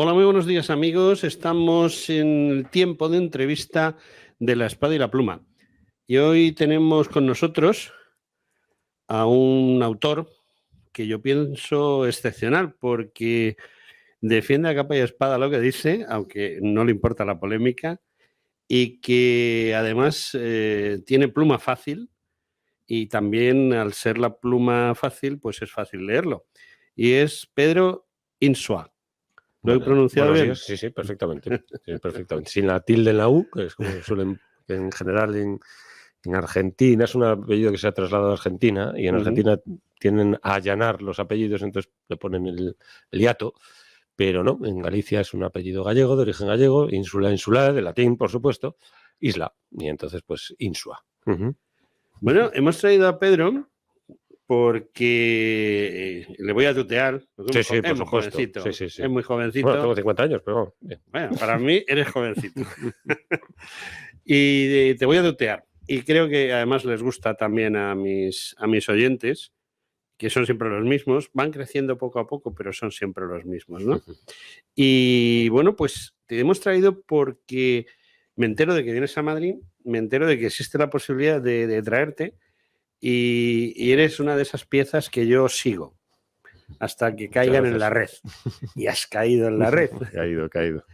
Hola, muy buenos días amigos. Estamos en el tiempo de entrevista de La Espada y la Pluma. Y hoy tenemos con nosotros a un autor que yo pienso excepcional porque defiende a capa y espada lo que dice, aunque no le importa la polémica, y que además tiene pluma fácil y también al ser la pluma fácil, pues es fácil leerlo. Y es Pedro Insua. ¿Lo he pronunciado buenos bien? días, sí, perfectamente. Sí, perfectamente. Sin la tilde en la U, que es como suelen, en general en Argentina, es un apellido que se ha trasladado a Argentina, y en Argentina tienden a allanar los apellidos, entonces le ponen el hiato, pero no, en Galicia es un apellido gallego, de origen gallego, insular, de latín, por supuesto, isla, y entonces pues Insua. Bueno, hemos traído a Pedro porque le voy a tutear. Sí, por Es muy supuesto. jovencito. Sí. Es muy jovencito. Bueno, tengo 50 años, pero bien. Bueno, para mí eres jovencito. Y te voy a tutear. Y creo que además les gusta también a mis oyentes, que son siempre los mismos. Van creciendo poco a poco, pero son siempre los mismos, ¿no? Y bueno, pues te hemos traído porque me entero de que vienes a Madrid, me entero de que existe la posibilidad de traerte y eres una de esas piezas que yo sigo hasta que caigan en la red. Y has caído en la red. Caído.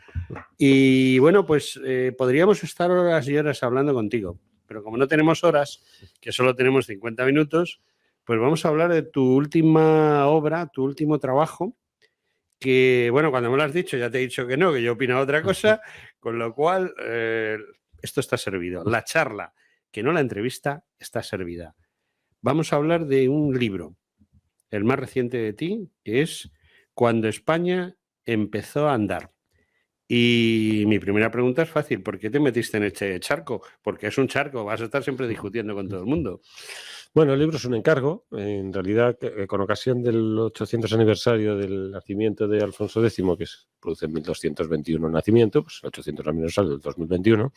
Y bueno, pues podríamos estar horas y horas hablando contigo, pero como no tenemos horas, que solo tenemos 50 minutos, pues vamos a hablar de tu última obra, tu último trabajo, que bueno, cuando me lo has dicho ya te he dicho que no, que yo opino otra cosa, con lo cual esto está servido. La charla, que no la entrevista, está servida. Vamos a hablar de un libro, el más reciente de ti, que es Cuando España empezó a andar. Y mi primera pregunta es fácil, ¿por qué te metiste en este charco? Porque es un charco, vas a estar siempre discutiendo con todo el mundo. Bueno, el libro es un encargo, en realidad, con ocasión del 800 aniversario del nacimiento de Alfonso X, que se produce en 1221 el nacimiento, pues el 800 aniversario del 2021,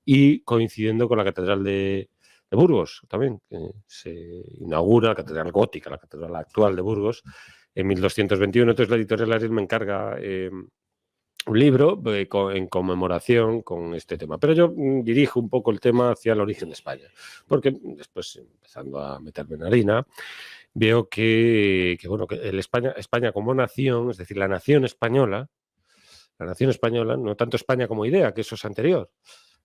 y coincidiendo con la Catedral de Burgos también, que se inaugura, la Catedral Gótica, la Catedral actual de Burgos, en 1221. Entonces la editorial Ariel me encarga un libro en conmemoración con este tema. Pero yo dirijo un poco el tema hacia el origen de España, porque después, empezando a meterme en harina, veo que España como nación, es decir, la nación española, no tanto España como idea, que eso es anterior.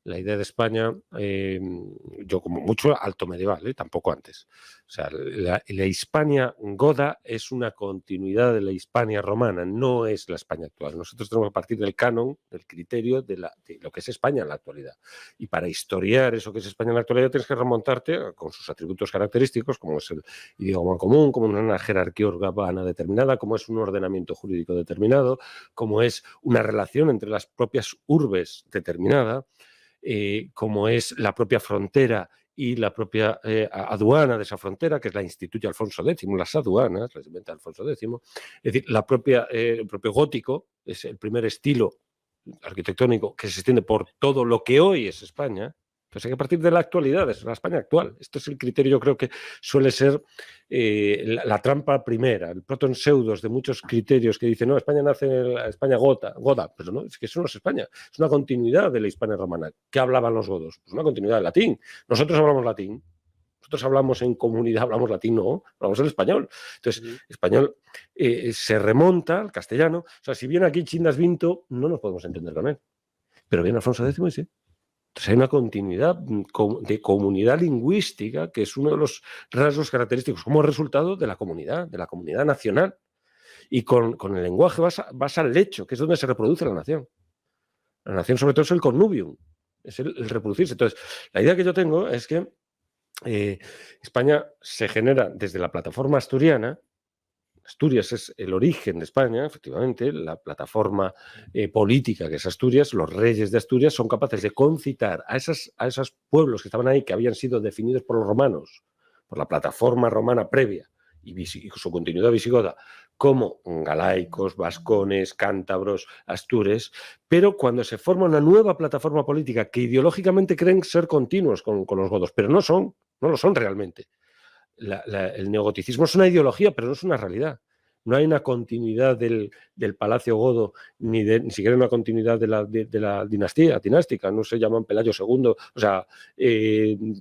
La idea de España, yo como mucho alto medieval, tampoco antes. O sea, la Hispania goda es una continuidad de la Hispania romana, no es la España actual. Nosotros tenemos que partir del canon, del criterio de lo que es España en la actualidad. Y para historiar eso que es España en la actualidad tienes que remontarte con sus atributos característicos, como es el idioma común, como una jerarquía urbana determinada, como es un ordenamiento jurídico determinado, como es una relación entre las propias urbes determinada, como es la propia frontera y la propia aduana de esa frontera, que la instituye Alfonso X, las aduanas, las inventa Alfonso X. Es decir, el propio gótico es el primer estilo arquitectónico que se extiende por todo lo que hoy es España. Entonces hay que partir de la actualidad, de la España actual. Esto es el criterio, yo creo que suele ser la trampa primera, el proton pseudos de muchos criterios que dicen, no, España nace en España goda, pero no, es que eso no es España, es una continuidad de la Hispania romana. ¿Qué hablaban los godos? Pues una continuidad del latín. Nosotros hablamos latín. Nosotros hablamos en comunidad, hablamos latín, no, hablamos el español. Entonces, español se remonta al castellano. O sea, si viene aquí Chindas Vinto, no nos podemos entender con él. Pero viene Alfonso X y sí. Entonces hay una continuidad de comunidad lingüística que es uno de los rasgos característicos como resultado de la comunidad nacional. Y con el lenguaje vas al lecho, que es donde se reproduce la nación. La nación sobre todo es el connubium, es el reproducirse. Entonces, la idea que yo tengo es que España se genera desde la plataforma asturiana. Asturias es el origen de España, efectivamente, la plataforma política que es Asturias. Los reyes de Asturias son capaces de concitar a esos pueblos que estaban ahí, que habían sido definidos por los romanos, por la plataforma romana previa y su continuidad visigoda, como galaicos, vascones, cántabros, astures, pero cuando se forma una nueva plataforma política que ideológicamente creen ser continuos con los godos, pero no lo son realmente. El neogoticismo es una ideología, pero no es una realidad. no hay una continuidad del Palacio Godo, ni siquiera una continuidad de la dinastía dinástica. No se llaman Pelayo II, o sea,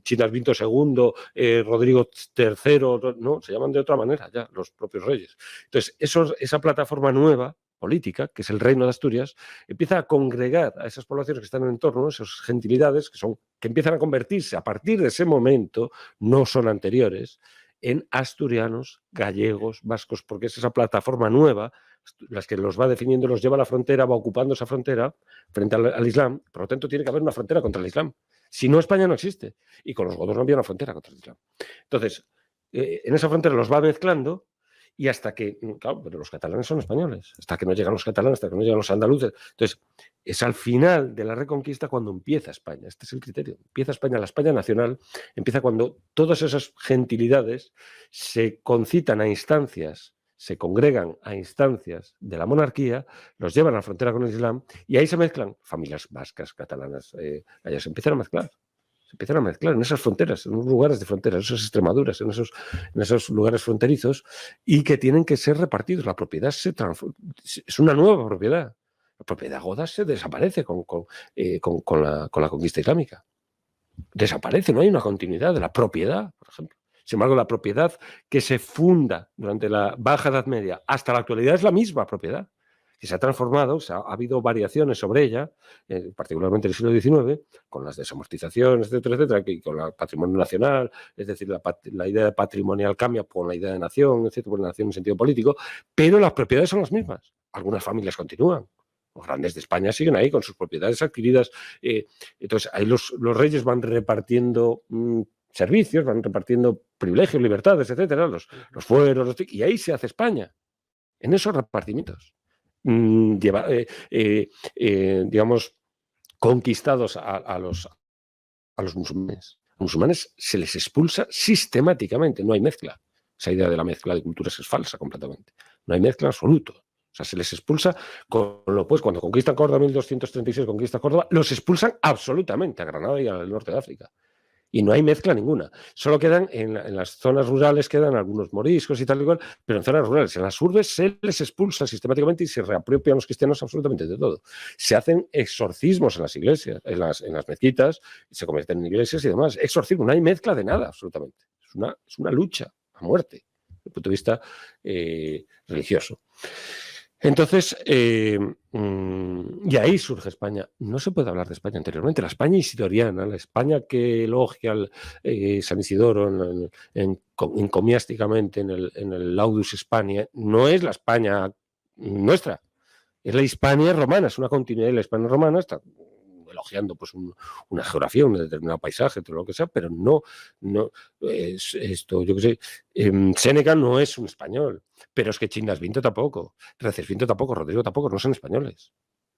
Chinasvinto II, Rodrigo III, no, se llaman de otra manera ya los propios reyes. Entonces, esa plataforma nueva política, que es el Reino de Asturias, empieza a congregar a esas poblaciones que están en el entorno, esas gentilidades que empiezan a convertirse a partir de ese momento, no son anteriores, en asturianos, gallegos, vascos, porque es esa plataforma nueva, las que los va definiendo, los lleva a la frontera, va ocupando esa frontera frente al Islam. Por lo tanto, tiene que haber una frontera contra el Islam. Si no, España no existe. Y con los godos no había una frontera contra el Islam. Entonces, en esa frontera los va mezclando. Y hasta que, claro, pero los catalanes son españoles, hasta que no llegan los catalanes, hasta que no llegan los andaluces. Entonces, es al final de la Reconquista cuando empieza España. Este es el criterio. Empieza España, la España nacional, empieza cuando todas esas gentilidades se concitan a instancias, se congregan a instancias de la monarquía, los llevan a la frontera con el Islam y ahí se mezclan familias vascas, catalanas, allá se empiezan a mezclar. Se empiezan a mezclar en esas fronteras, en unos lugares de fronteras, en esas Extremaduras, en esos lugares fronterizos, y que tienen que ser repartidos. La propiedad es una nueva propiedad. La propiedad goda se desaparece con la conquista islámica. Desaparece, no hay una continuidad de la propiedad, por ejemplo. Sin embargo, la propiedad que se funda durante la Baja Edad Media hasta la actualidad es la misma propiedad, que se ha transformado, ha habido variaciones sobre ella, particularmente en el siglo XIX, con las desamortizaciones, etcétera, etcétera, y con el patrimonio nacional, es decir, la idea de patrimonial cambia por la idea de nación, etcétera, por la nación en sentido político, pero las propiedades son las mismas. Algunas familias continúan. Los grandes de España siguen ahí con sus propiedades adquiridas. Entonces, ahí los reyes van repartiendo servicios, van repartiendo privilegios, libertades, etcétera, los fueros, y ahí se hace España, en esos repartimientos. Digamos, conquistados a los musulmanes. A los musulmanes se les expulsa sistemáticamente, no hay mezcla. Esa idea de la mezcla de culturas es falsa completamente. No hay mezcla en absoluto. O sea, se les expulsa, cuando conquistan Córdoba en 1236, conquista Córdoba, los expulsan absolutamente a Granada y al norte de África. Y no hay mezcla ninguna. Solo quedan en las zonas rurales, quedan algunos moriscos y tal y cual, pero en zonas rurales, en las urbes, se les expulsa sistemáticamente y se reapropian los cristianos absolutamente de todo. Se hacen exorcismos en las iglesias, en las mezquitas, se convierten en iglesias y demás. Exorcismo, no hay mezcla de nada absolutamente. Es una lucha a muerte, desde el punto de vista religioso. Entonces, y ahí surge España. No se puede hablar de España anteriormente. La España isidoriana, la España que elogia San Isidoro encomiásticamente en el Laudus Hispaniae, no es la España nuestra, es la Hispania romana, es una continuidad de la Hispania romana, está elogiando pues una geografía, un determinado paisaje, todo lo que sea, pero no es esto, yo qué sé, Séneca no es un español, pero es que Chinasvinto tampoco, Recesvinto tampoco, Rodrigo tampoco, no son españoles.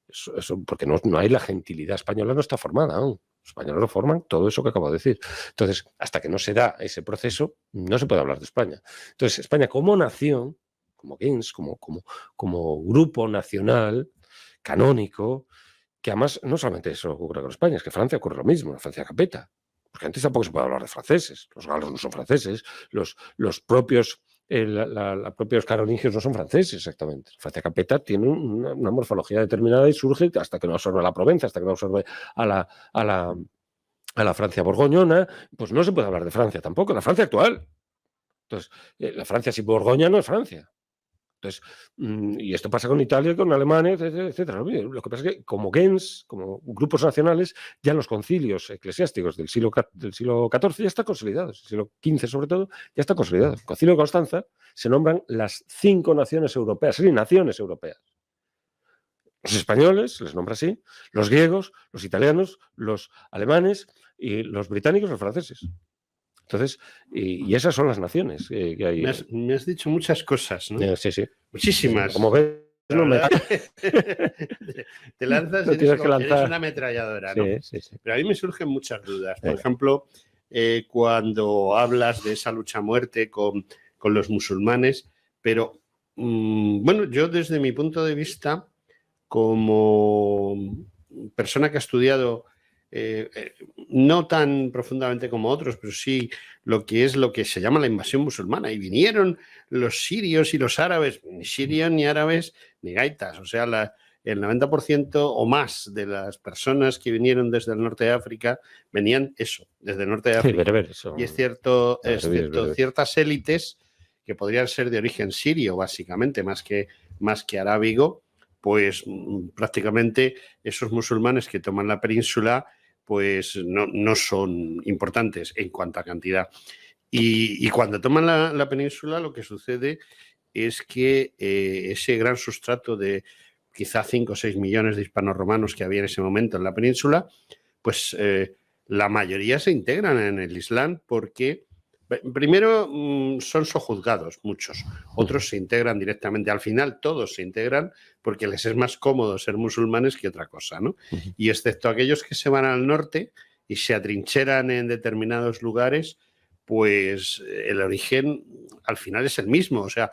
Eso porque no hay la gentilidad española, no está formada aún. Los españoles no forman todo eso que acabo de decir. Entonces, hasta que no se da ese proceso, no se puede hablar de España. Entonces, España como nación, como gens, como grupo nacional, canónico, que además no solamente eso ocurre con España, es que Francia ocurre lo mismo, la Francia capeta. Porque antes tampoco se puede hablar de franceses. Los galos no son franceses, los propios carolingios no son franceses exactamente. Francia capeta tiene una morfología determinada y surge hasta que no absorbe a la Provenza, hasta que no absorbe a la Francia borgoñona, pues no se puede hablar de Francia tampoco, la Francia actual. Entonces, la Francia sin Borgoña no es Francia. Entonces, y esto pasa con Italia, con Alemania, etcétera. Lo que pasa es que como gens, como grupos nacionales, ya los concilios eclesiásticos del siglo XIV ya están consolidados, el siglo XV sobre todo, ya está consolidado. En el Concilio de Constanza se nombran las 5 naciones europeas, naciones europeas. Los españoles, se les nombra así, los griegos, los italianos, los alemanes y los británicos, los franceses. Entonces, y esas son las naciones que hay. Me has dicho muchas cosas, ¿no? Sí. Muchísimas. Como ves, te lanzas y eres una ametralladora, ¿no? Sí. Pero a mí me surgen muchas dudas. Por ejemplo, cuando hablas de esa lucha a muerte con los musulmanes, pero bueno, yo desde mi punto de vista, como persona que ha estudiado no tan profundamente como otros, pero sí lo que se llama la invasión musulmana. Y vinieron los sirios y los árabes, ni sirios, ni árabes, ni gaitas. O sea, el 90% o más de las personas que vinieron desde el norte de África venían desde el norte de África. Sí, bereberes, y es cierto, ciertas élites que podrían ser de origen sirio, básicamente, más que arábigo, pues prácticamente esos musulmanes que toman la península pues no son importantes en cuanto a cantidad. Y cuando toman la península, lo que sucede es que ese gran sustrato de quizá 5 o 6 millones de hispanorromanos que había en ese momento en la península, pues la mayoría se integran en el Islam porque primero son sojuzgados muchos, otros se integran directamente. Al final todos se integran porque les es más cómodo ser musulmanes que otra cosa, ¿no? Y excepto aquellos que se van al norte y se atrincheran en determinados lugares, pues el origen al final es el mismo. O sea,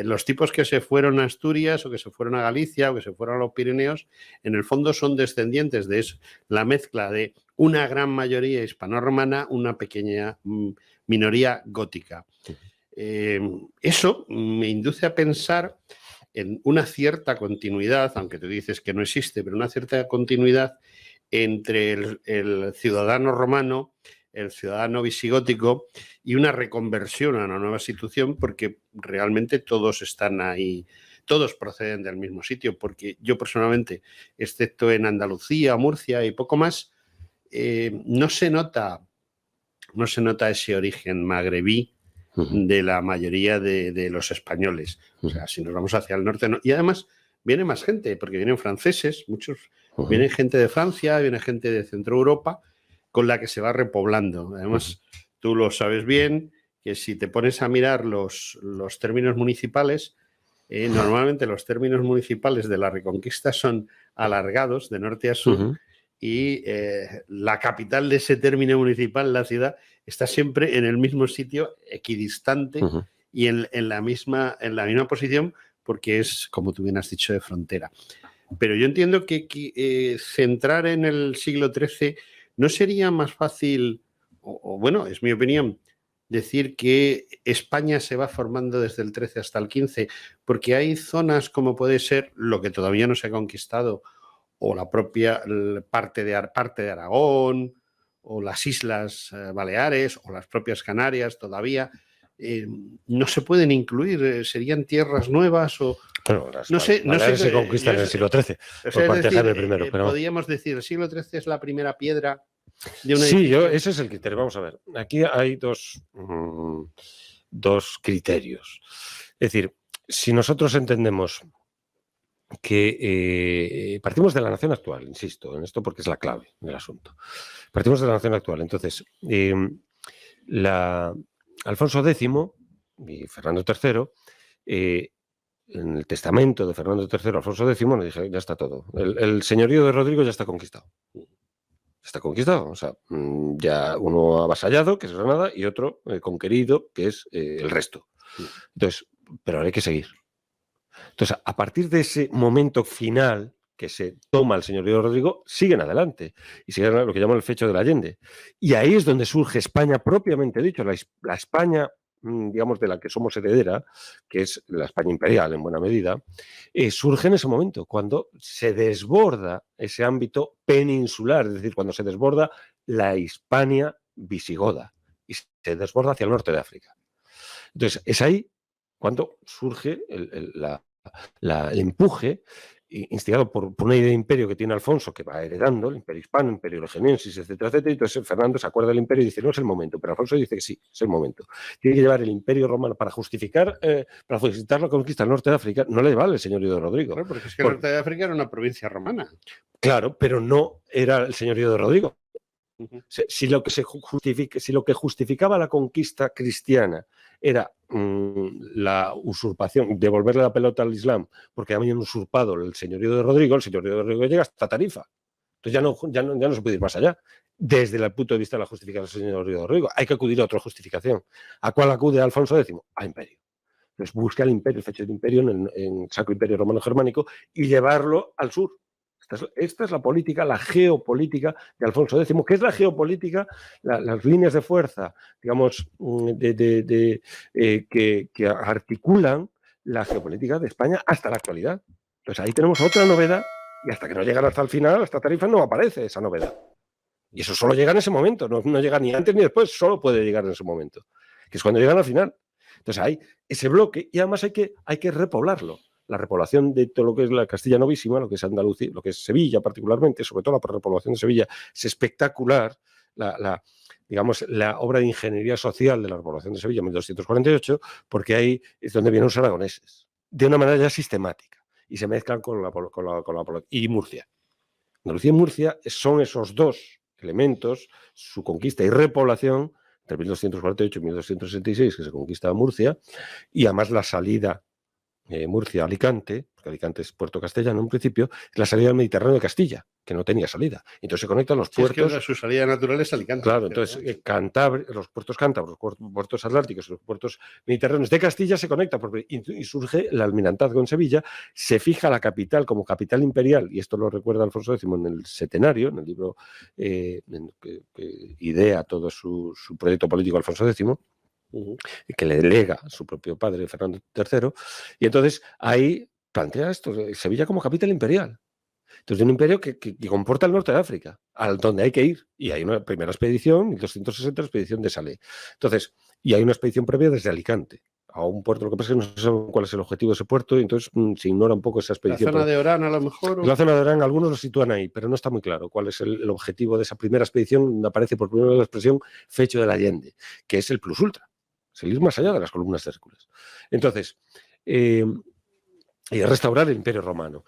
los tipos que se fueron a Asturias o que se fueron a Galicia o que se fueron a los Pirineos, en el fondo son descendientes de la mezcla de una gran mayoría hispano-romana, una pequeña minoría gótica. Eso me induce a pensar en una cierta continuidad, aunque tú dices que no existe, pero una cierta continuidad entre el ciudadano romano, el ciudadano visigótico y una reconversión a una nueva situación, porque realmente todos están ahí, todos proceden del mismo sitio, porque yo personalmente, excepto en Andalucía, Murcia y poco más, no se nota ese origen magrebí de la mayoría de los españoles. O sea, si nos vamos hacia el norte, no. Y además viene más gente, porque vienen franceses, muchos, vienen gente de Francia, viene gente de Centro Europa, con la que se va repoblando. Además, tú lo sabes bien, que si te pones a mirar los términos municipales, normalmente los términos municipales de la Reconquista son alargados de norte a sur, y la capital de ese término municipal, la ciudad, está siempre en el mismo sitio, equidistante, y en la misma posición, porque es, como tú bien has dicho, de frontera. Pero yo entiendo que centrar en el siglo XIII no sería más fácil, o bueno, es mi opinión, decir que España se va formando desde el XIII hasta el XV, porque hay zonas como puede ser lo que todavía no se ha conquistado, o la propia parte de Aragón, o las Islas Baleares, o las propias Canarias todavía, no se pueden incluir, serían tierras nuevas o... Bueno, no sé se conquistan en el siglo XIII, por parte de Jaime I. Pero podríamos decir, el siglo XIII es la primera piedra de una Sí, ese es el criterio. Vamos a ver, aquí hay dos criterios. Es decir, si nosotros entendemos que partimos de la nación actual, insisto en esto porque es la clave del asunto. Partimos de la nación actual. Entonces, Alfonso X y Fernando III, en el testamento de Fernando III, Alfonso X, le dije, ya está todo. El señorío de Rodrigo ya está conquistado. Está conquistado. O sea, ya uno avasallado, que es Granada, y otro conquerido, que es el resto. Entonces, pero ahora hay que seguir. Entonces, a partir de ese momento final que se toma el señorío de Rodrigo, siguen adelante y siguen lo que llaman el fecho del Allende. Y ahí es donde surge España propiamente dicho, la España, digamos, de la que somos heredera, que es la España imperial en buena medida, surge en ese momento, cuando se desborda ese ámbito peninsular, es decir, cuando se desborda la Hispania visigoda y se desborda hacia el norte de África. Entonces, es ahí cuando surge el empuje instigado por una idea de imperio que tiene Alfonso, que va heredando, el imperio hispano, el imperio legionensis, etcétera, etcétera. Y entonces Fernando se acuerda del imperio y dice, no es el momento, pero Alfonso dice que sí, es el momento. Tiene que llevar el imperio romano para justificar la conquista del norte de África. No le vale el señorío de Rodrigo. Bueno, porque es que el norte de África era una provincia romana. Claro, pero no era el señorío de Rodrigo. Si lo que justificaba la conquista cristiana era la usurpación, devolverle la pelota al Islam, porque habían usurpado el señorío de Rodrigo, el señorío de Rodrigo llega hasta Tarifa. Entonces ya no se puede ir más allá. Desde el punto de vista de la justificación del señorío de Rodrigo, hay que acudir a otra justificación. ¿A cuál acude Alfonso X? A imperio. Entonces busca el imperio, el fecho del imperio en el Sacro Imperio Romano Germánico y llevarlo al sur. Esta es la política, la geopolítica de Alfonso X. ¿Qué es la geopolítica? Las líneas de fuerza, digamos, que articulan la geopolítica de España hasta la actualidad. Entonces ahí tenemos otra novedad y hasta que no llegan hasta el final, esta tarifa no aparece esa novedad. Y eso solo llega en ese momento, no llega ni antes ni después, solo puede llegar en ese momento, que es cuando llegan al final. Entonces hay ese bloque y además hay que repoblarlo. La repoblación de todo lo que es la Castilla Novísima, lo que es Andalucía, lo que es Sevilla particularmente, sobre todo la repoblación de Sevilla, es espectacular. Digamos, la obra de ingeniería social de la repoblación de Sevilla en 1248, porque ahí es donde vienen los aragoneses, de una manera ya sistemática, y se mezclan con la y Murcia. Andalucía y Murcia son esos dos elementos, su conquista y repoblación, entre 1248 y 1266, que se conquista Murcia, y además la salida Murcia-Alicante, porque Alicante es puerto castellano en principio, es la salida del Mediterráneo de Castilla, que no tenía salida. Entonces se conectan los puertos. Es que su salida natural es Alicante. Claro, entonces los puertos cántabros, los puertos atlánticos, los puertos mediterráneos de Castilla se conectan y surge el almirantazgo en Sevilla, se fija la capital como capital imperial, y esto lo recuerda Alfonso X en el Setenario, en el libro que idea todo su proyecto político Alfonso X, que le delega a su propio padre, Fernando III, y entonces ahí plantea esto, Sevilla como capital imperial. Entonces, de un imperio que comporta el norte de África, al donde hay que ir. Y hay una primera expedición, 1260, la expedición de Salé. Entonces, y hay una expedición previa desde Alicante a un puerto. Lo que pasa es que no saben cuál es el objetivo de ese puerto, y entonces se ignora un poco esa expedición. ¿La zona de Orán, a lo mejor? La zona de Orán, algunos lo sitúan ahí, pero no está muy claro cuál es el objetivo de esa primera expedición, donde aparece por primera vez la expresión Fecho del Allende, que es el plus ultra. Es el ir más allá de las columnas de Hércules. Entonces, y restaurar el Imperio Romano.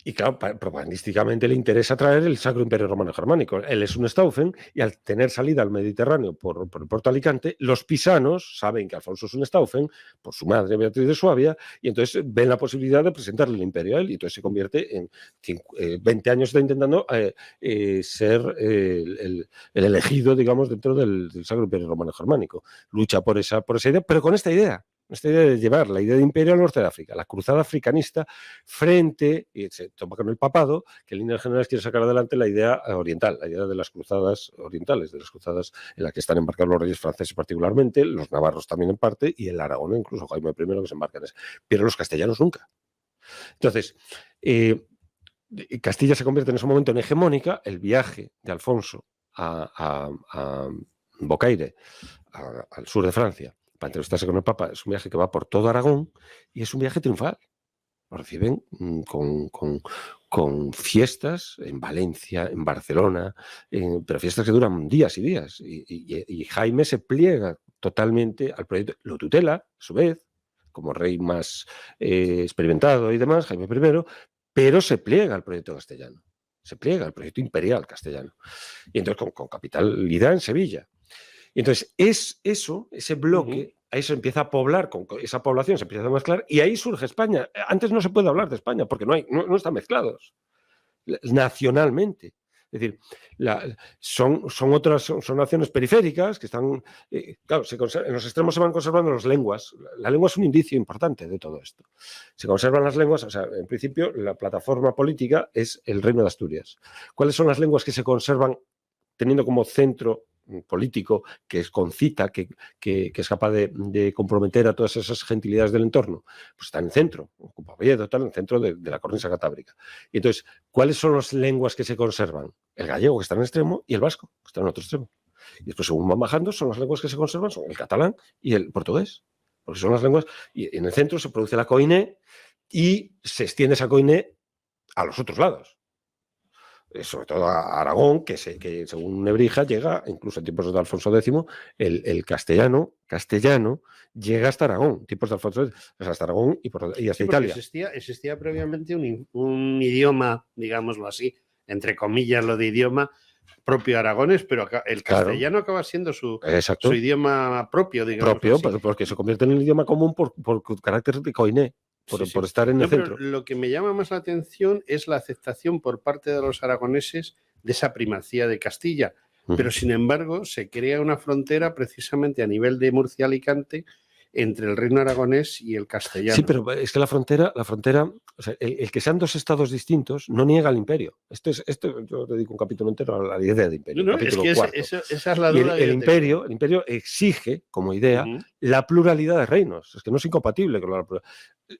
Y claro, propagandísticamente le interesa traer el Sacro Imperio Romano Germánico. Él es un Stauffen y al tener salida al Mediterráneo por el puerto de Alicante, los pisanos saben que Alfonso es un Stauffen por su madre Beatriz de Suabia y entonces ven la posibilidad de presentarle el imperio a él y entonces se convierte en 20 años está intentando ser el elegido, digamos, dentro del Sacro Imperio Romano Germánico. Lucha por esa idea, pero con esta idea de llevar la idea de imperio al norte de África, la cruzada africanista frente, y se toma con el papado, que en líneas generales quiere sacar adelante la idea oriental, la idea de las cruzadas orientales, de las cruzadas en las que están embarcados los reyes franceses particularmente, los navarros también en parte, y el Aragón, incluso Jaime I, que se embarca en eso, pero los castellanos nunca. Entonces, Castilla se convierte en ese momento en hegemónica. El viaje de Alfonso a Bocaire, al sur de Francia, para entrevistarse con el Papa, es un viaje que va por todo Aragón y es un viaje triunfal. Lo reciben con fiestas en Valencia, en Barcelona, pero fiestas que duran días y días. Y Jaime se pliega totalmente al proyecto, lo tutela, a su vez, como rey más experimentado y demás, Jaime I, pero se pliega al proyecto castellano, se pliega al proyecto imperial castellano. Y entonces con capitalidad en Sevilla. Y entonces es eso, ese bloque, ahí se empieza a poblar, con esa población se empieza a mezclar y ahí surge España. Antes no se puede hablar de España porque no están mezclados nacionalmente. Es decir, son naciones periféricas que están, claro, en los extremos se van conservando las lenguas. La lengua es un indicio importante de todo esto. Se conservan las lenguas, o sea, en principio la plataforma política es el Reino de Asturias. ¿Cuáles son las lenguas que se conservan teniendo como centro político que concita, que es capaz de comprometer a todas esas gentilidades del entorno? Pues está en el centro, ocupa Oviedo, está en el centro de la cornisa cantábrica. Y entonces, ¿cuáles son las lenguas que se conservan? El gallego, que está en un extremo, y el vasco, que está en otro extremo. Y después, según van bajando, son las lenguas que se conservan, son el catalán y el portugués. Porque son las lenguas, y en el centro se produce la coiné y se extiende esa coiné a los otros lados. Sobre todo a Aragón, que según Nebrija llega, incluso en tiempos de Alfonso X, el castellano llega hasta Aragón, tiempos de Alfonso X, hasta Aragón y hasta Italia. Existía previamente un idioma, digámoslo así, entre comillas lo de idioma, propio aragonés, pero el castellano acaba siendo su idioma propio, digamos. Propio, porque se convierte en un idioma común por carácter de coiné. Por estar en el centro. Lo que me llama más la atención es la aceptación por parte de los aragoneses de esa primacía de Castilla. Pero, sin embargo, se crea una frontera precisamente a nivel de Murcia-Alicante entre el reino aragonés y el castellano. Sí, pero es que la frontera, o sea, el que sean dos estados distintos no niega al imperio. Esto yo dedico un capítulo entero a la idea de imperio. No, es que esa es la duda. Y el imperio exige, como idea, la pluralidad de reinos. Es que no es incompatible con la pluralidad.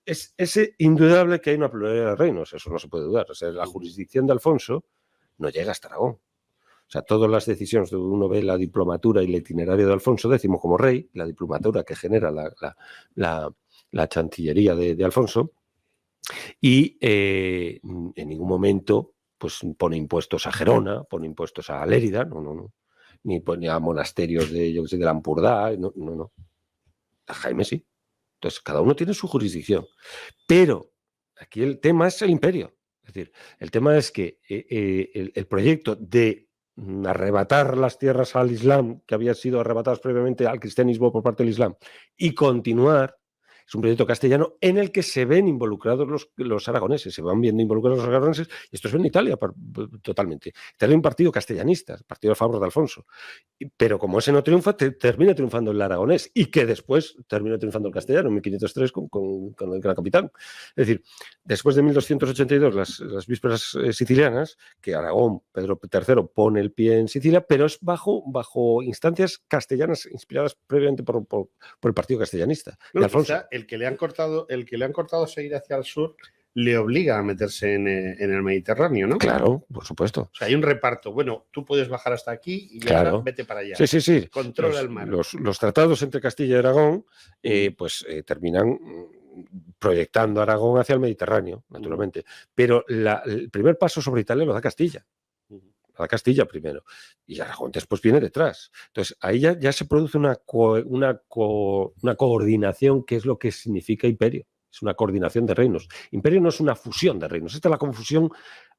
Es indudable que hay una pluralidad de reinos, eso no se puede dudar. O sea, la jurisdicción de Alfonso no llega hasta Aragón. O sea, todas las decisiones, uno ve la diplomatura y el itinerario de Alfonso X como rey, la diplomatura que genera la chancillería de Alfonso, y en ningún momento pues, pone impuestos a Gerona, pone impuestos a Lérida, no. Ni pone a monasterios de la Ampurdá, no. A Jaime sí. Entonces, cada uno tiene su jurisdicción. Pero aquí el tema es el imperio. Es decir, el tema es que el proyecto de arrebatar las tierras al Islam, que habían sido arrebatadas previamente al cristianismo por parte del Islam, y continuar, es un proyecto castellano en el que se ven involucrados los aragoneses, se van viendo involucrados los aragoneses, y esto es en Italia totalmente. Italia es un partido castellanista, el partido a favor de Alfonso, pero como ese no triunfa, termina triunfando el aragonés, y que después termina triunfando el castellano en 1503 con el Gran Capitán. Es decir, después de 1282, las vísperas sicilianas, que Aragón, Pedro III, pone el pie en Sicilia, pero es bajo instancias castellanas inspiradas previamente por el partido castellanista. No, quizá el que le han cortado seguir hacia el sur le obliga a meterse en el Mediterráneo, ¿no? Claro, por supuesto. O sea, hay un reparto. Bueno, tú puedes bajar hasta aquí y ahora vete para allá. Sí. Controla el mar. Los tratados entre Castilla y Aragón terminan proyectando a Aragón hacia el Mediterráneo, naturalmente. Pero el primer paso sobre Italia lo da Castilla. A Castilla primero, y Aragón después viene detrás. Entonces, ahí ya se produce una coordinación, que es lo que significa imperio. Es una coordinación de reinos. Imperio no es una fusión de reinos. Esta es la confusión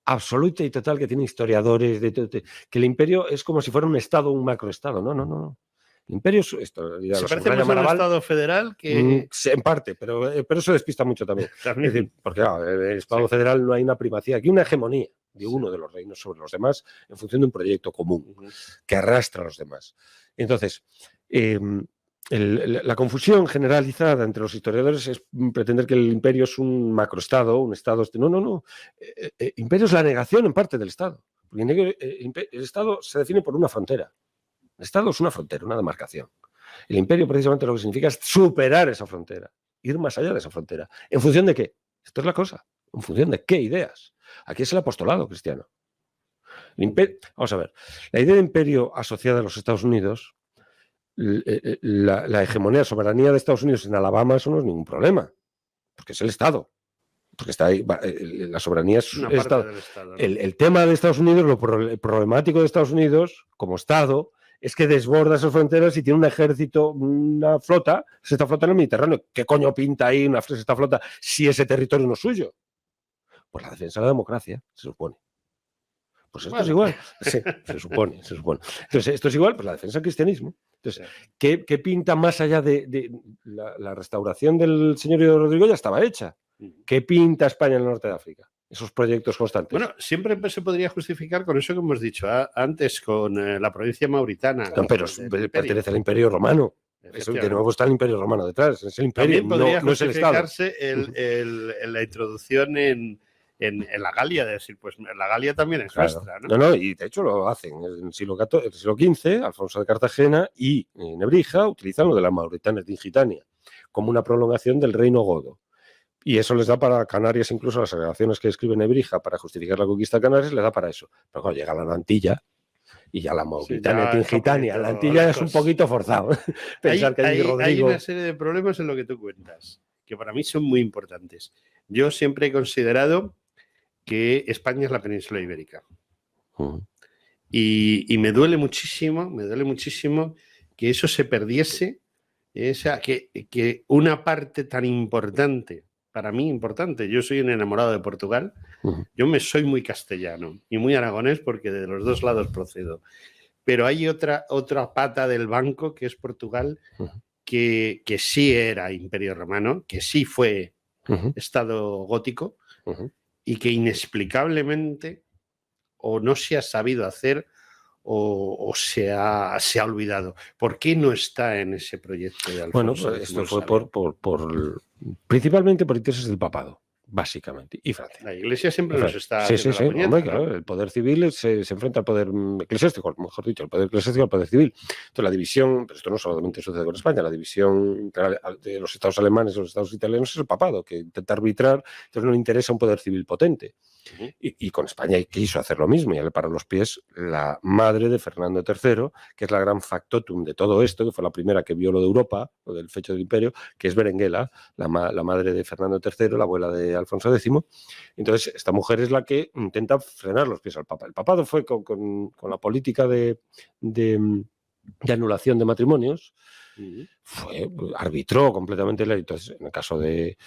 absoluta y total que tienen historiadores, que el imperio es como si fuera un estado, un macroestado. No. El imperio es esto. Se parece más a un estado federal que... En parte, pero eso despista mucho también. Es decir, porque el estado federal no hay una primacía, aquí una hegemonía de uno de los reinos sobre los demás en función de un proyecto común que arrastra a los demás. Entonces, la confusión generalizada entre los historiadores es pretender que el imperio es un macroestado, un estado... No. Imperio es la negación en parte del estado. Porque el estado se define por una frontera. El estado es una frontera, una demarcación. El imperio precisamente lo que significa es superar esa frontera, ir más allá de esa frontera. ¿En función de qué? Esto es la cosa. ¿En función de qué ideas? Aquí es el apostolado cristiano. Vamos a ver. La idea de imperio asociada a los Estados Unidos, la hegemonía, soberanía de Estados Unidos en Alabama, eso no es ningún problema, porque es el Estado. Porque está ahí, la soberanía es una parte del Estado, ¿no? El tema de Estados Unidos, lo problemático de Estados Unidos como Estado, es que desborda esas fronteras y tiene un ejército, una flota, sexta flota en el Mediterráneo. ¿Qué coño pinta ahí una sexta flota si ese territorio no es suyo? Pues la defensa de la democracia, se supone. Pues esto es igual. Sí, se supone. Entonces, esto es igual, pues la defensa del cristianismo. Entonces, ¿qué pinta más allá de la restauración del señorío de Rodrigo? Ya estaba hecha. ¿Qué pinta España en el norte de África? Esos proyectos constantes. Bueno, siempre se podría justificar con eso que hemos dicho antes, con la provincia mauritana. No, pero pertenece al Imperio Romano. Eso, de nuevo está el Imperio Romano detrás. Es el imperio, también podría no es el Estado. la introducción en la Galia, de decir, pues la Galia también es nuestra, ¿no? No, y de hecho lo hacen. En el siglo XV, Alfonso de Cartagena y Nebrija utilizan lo de la Mauritania Tingitania como una prolongación del reino godo. Y eso les da para Canarias, incluso las alegaciones que escribe Nebrija para justificar la conquista de Canarias, les da para eso. Pero cuando llega la Antilla y ya la Mauritania Tingitania, la Antilla es un poquito forzado. Pensar que hay una serie de problemas en lo que tú cuentas, que para mí son muy importantes. Yo siempre he considerado que España es la península ibérica. Y me duele muchísimo que eso se perdiese, que una parte tan importante, para mí importante, yo soy un enamorado de Portugal, yo soy muy castellano y muy aragonés porque de los dos lados procedo, pero hay otra pata del banco que es Portugal, que sí era Imperio Romano, que sí fue Estado gótico, y que inexplicablemente o no se ha sabido hacer o se ha olvidado? ¿Por qué no está en ese proyecto de Alfonso? Bueno, pues esto fue principalmente por intereses del papado, básicamente, y Francia. La Iglesia siempre nos está Sí, haciendo la puñeta, hombre, ¿no? claro, el poder civil se enfrenta al poder eclesiástico, mejor dicho, el poder eclesiástico al poder civil. Entonces la división, pero esto no solamente sucede con España, la división de los estados alemanes y los estados italianos es el papado, que intenta arbitrar, entonces no le interesa un poder civil potente. Y con España quiso hacer lo mismo, y le paró los pies la madre de Fernando III, que es la gran factotum de todo esto, que fue la primera que vio lo de Europa, lo del fecho del imperio, que es Berenguela, la madre de Fernando III, la abuela de Alfonso X. Entonces, esta mujer es la que intenta frenar los pies al Papa. El papado fue con la política de anulación de matrimonios, arbitró completamente la. Entonces, en el caso de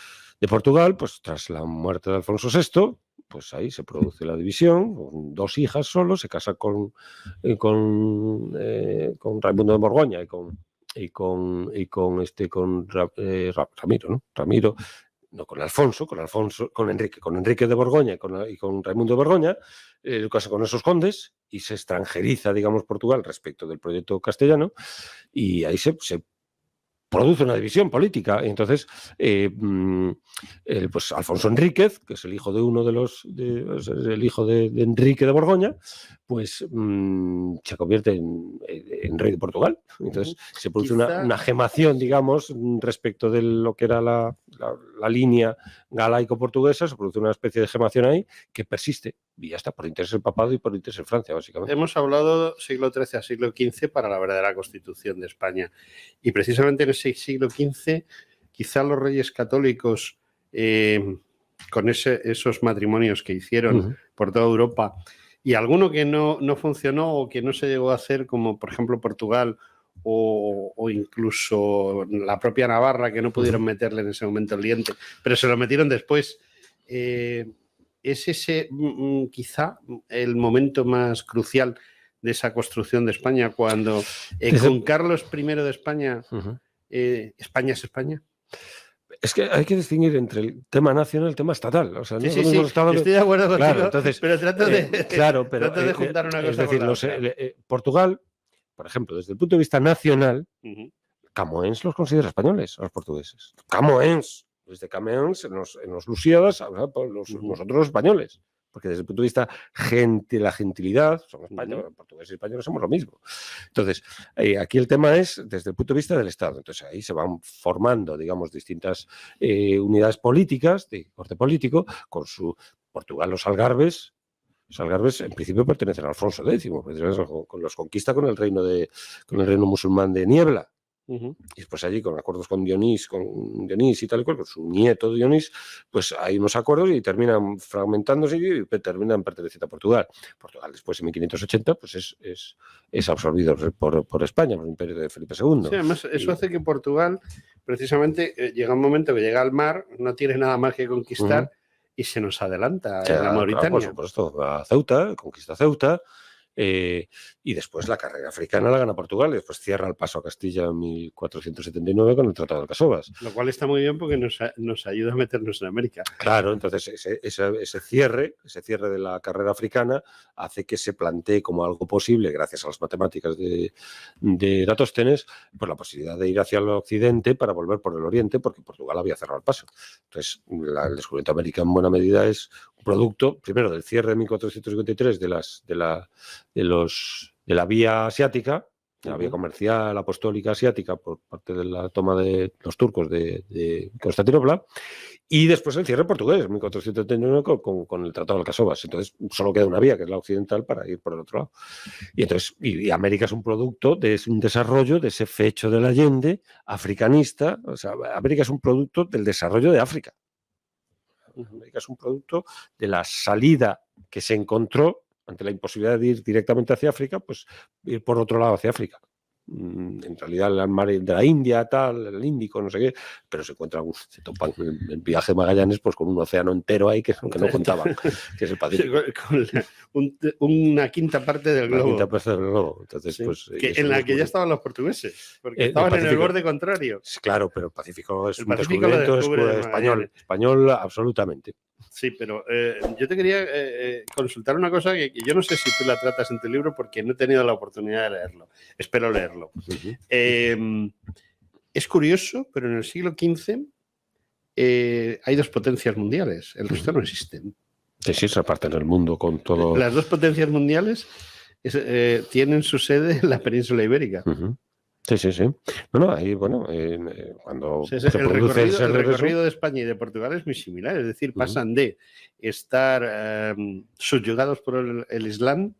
Portugal, pues tras la muerte de Alfonso VI, pues ahí se produce la división, con 2 hijas solo, se casa con Raimundo de Borgoña y con Ramiro, ¿no? Ramiro, no con Alfonso, con Enrique de Borgoña y con Raimundo de Borgoña, casa con esos condes y se extranjeriza, digamos, Portugal respecto del proyecto castellano, y ahí se produce una división política. Entonces, pues Alfonso Enríquez, que es el hijo de uno de el hijo de Enrique de Borgoña, pues se convierte en rey de Portugal. Entonces, se produce una gemación, digamos, respecto de lo que era la línea galaico-portuguesa, se produce una especie de gemación ahí que persiste, y ya está, por interés del papado y por interés de Francia, básicamente. Hemos hablado siglo XIII a siglo XV para la verdadera constitución de España, y precisamente en ese siglo XV quizá los reyes católicos, con esos matrimonios que hicieron por toda Europa, y alguno que no funcionó o que no se llegó a hacer, como por ejemplo Portugal o incluso la propia Navarra, que no pudieron meterle en ese momento el diente, pero se lo metieron después. Es ese quizá el momento más crucial de esa construcción de España, cuando con Carlos I de España, España es España. Es que hay que distinguir entre el tema nacional y el tema estatal. O sea, sí, estoy de acuerdo contigo, claro, entonces, pero trato de juntar una cosa. Es decir, Portugal, por ejemplo, desde el punto de vista nacional, Camões los considera españoles, a los portugueses. Camões, desde Camões, en los Lusíadas, nosotros los españoles. Porque desde el punto de vista la gentilidad, somos españoles, portugueses y españoles somos lo mismo. Entonces, aquí el tema es desde el punto de vista del Estado. Entonces, ahí se van formando, digamos, distintas unidades políticas, de corte político, con su Portugal, los algarbes. Los algarbes, en principio, pertenecen a Alfonso X, los conquista con el reino musulmán de Niebla. Y después allí, con acuerdos con Dionís y tal y cual, con su nieto Dionís, pues hay unos acuerdos y terminan fragmentándose y terminan perteneciendo a Portugal. Portugal después, en 1580, pues es absorbido por España, por el imperio de Felipe II. Sí, además, eso hace que Portugal, precisamente, llega un momento que llega al mar, no tiene nada más que conquistar y se nos adelanta en la Mauritania. Claro, por supuesto, a Ceuta, conquista Ceuta. Y después la carrera africana la gana Portugal y después cierra el paso a Castilla en 1479 con el Tratado de Alcasovas. Lo cual está muy bien porque nos ayuda a meternos en América. Claro, entonces ese cierre de la carrera africana hace que se plantee como algo posible, gracias a las matemáticas de Eratóstenes, pues la posibilidad de ir hacia el occidente para volver por el oriente, porque Portugal había cerrado el paso. Entonces, el descubrimiento de América en buena medida es un producto, primero, del cierre de 1453 de la vía asiática, de la vía comercial apostólica asiática por parte de la toma de los turcos de Constantinopla, y después el cierre portugués en 1479 con el Tratado de Alcasovas. Entonces solo queda una vía, que es la occidental, para ir por el otro lado. Y entonces y América es un producto, es un desarrollo de ese fecho del Allende africanista. O sea, América es un producto del desarrollo de África. América es un producto de la salida que se encontró ante la imposibilidad de ir directamente hacia África, pues ir por otro lado hacia África. En realidad el mar de la India, tal, el Índico, no sé qué, pero se topan el viaje de Magallanes pues con un océano entero ahí que no contaban, que es el Pacífico. Con una quinta parte del globo. Quinta parte del globo. Entonces, sí, pues, en la que ya estaban los portugueses, porque estaban en el borde contrario. Claro, pero el Pacífico es un descubrimiento español absolutamente. Sí, pero yo te quería consultar una cosa que yo no sé si tú la tratas en tu libro porque no he tenido la oportunidad de leerlo. Espero leerlo. Es curioso, pero en el siglo XV hay dos potencias mundiales. El resto no existen. Sí, se reparten el mundo con todo. Las dos potencias mundiales tienen su sede en la península ibérica. Sí. No, ahí, bueno, cuando O sea, se produce el recorrido de España y de Portugal es muy similar. Es decir, pasan de estar subyugados por el Islam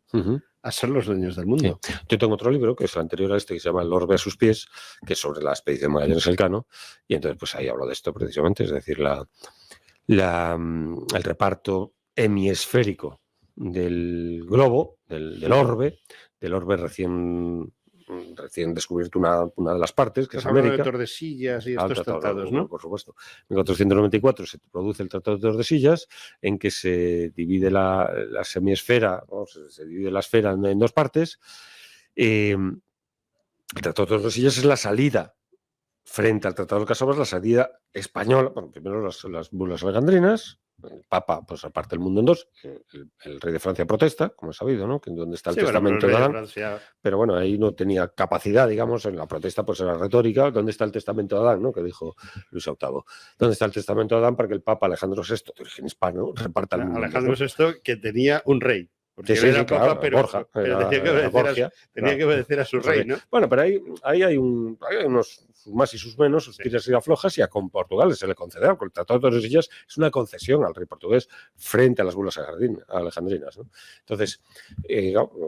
a ser los dueños del mundo. Sí. Yo tengo otro libro, que es el anterior a este, que se llama El orbe a sus pies, que es sobre la expedición Magallanes Elcano, y entonces pues ahí hablo de esto precisamente, es decir, el reparto hemisférico del globo, del orbe recién descubierto una de las partes, que es América. De Tordesillas y estos tratados, ¿no? Por supuesto. En 1494 se produce el Tratado de Tordesillas, en que se divide la semiesfera, se divide la esfera en dos partes. El Tratado de Tordesillas es la salida frente al Tratado de Casabas, la salida española. Bueno, primero las bulas alejandrinas. El Papa pues aparte el mundo en dos. El rey de Francia protesta, como es sabido, ¿no? Que donde está el testamento de Adán. Pero bueno, ahí no tenía capacidad, digamos, en la protesta pues era retórica. ¿Dónde está el testamento de Adán, no? Que dijo Luis VIII. ¿Dónde está el testamento de Adán para que el Papa Alejandro VI, de origen hispano, reparta el mundo? Alejandro VI, que tenía un rey. Porque sí, era claro, papa, pero Borja, tenía que obedecer a su rey, ¿no? Bueno, pero ahí hay unos sus más y sus menos, sus tiras y aflojas, y a con Portugal se le concede, porque el Tratado de Tordesillas es una concesión al rey portugués frente a las bulas alejandrinas, ¿no? Entonces,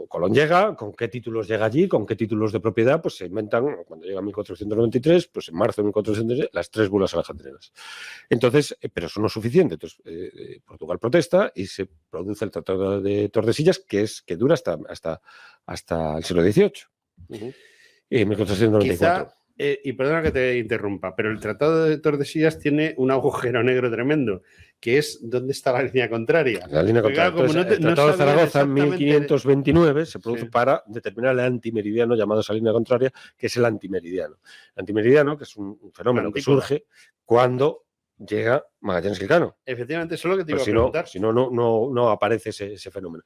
Colón llega, ¿con qué títulos llega allí? ¿Con qué títulos de propiedad? Pues se inventan, cuando llega en 1493, pues en marzo de 1493, las 3 bulas alejandrinas. Entonces, pero eso no es suficiente. Entonces, Portugal protesta y se produce el Tratado de Tordesillas, que dura hasta el siglo XVIII, en 1494. Y perdona que te interrumpa, pero el Tratado de Tordesillas tiene un agujero negro tremendo, que es ¿dónde está la línea contraria? La línea contraria. El Tratado de Zaragoza en 1529 se produce para determinar el antimeridiano llamado esa línea contraria, que es el antimeridiano. El antimeridiano, que es un fenómeno que surge cuando llega Magallanes Elcano. Efectivamente, eso es lo que te iba a preguntar. Si no aparece ese fenómeno.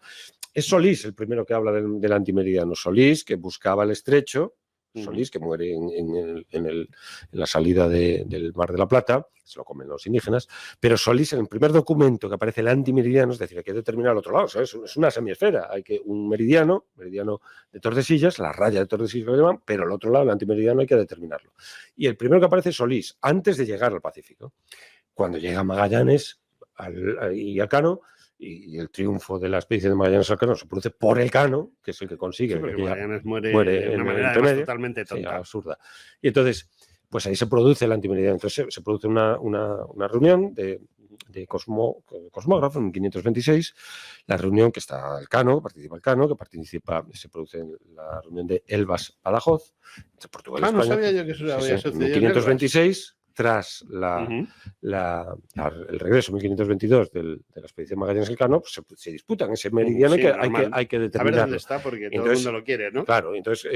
Es Solís el primero que habla del antimeridiano. Solís, que buscaba el estrecho. Solís, que muere en la salida del Mar de la Plata, se lo comen los indígenas, pero Solís, en el primer documento que aparece el antimeridiano, es decir, hay que determinar el otro lado, ¿sabes? Es una semiesfera, hay que un meridiano de Tordesillas, la raya de Tordesillas, pero el otro lado, el antimeridiano, hay que determinarlo. Y el primero que aparece es Solís, antes de llegar al Pacífico. Cuando llega Magallanes y Elcano, y el triunfo de la expedición de Magallanes Elcano se produce por Elcano, que es el que consigue. Sí, porque Magallanes muere de una manera totalmente tonta. Sí, absurda. Y entonces, pues ahí se produce el antimeridiano. Entonces se produce una reunión de cosmógrafos en 1526, la reunión que está Elcano, se produce en la reunión de Elbas-Badajoz, entre Portugal y España. No sabía yo que eso había sucedido. En 1526, tras el regreso en 1522 de la expedición Magallanes Elcano, pues se disputan ese meridiano que hay que determinar. A ver dónde está, porque todo el mundo lo quiere, ¿no? Claro, entonces,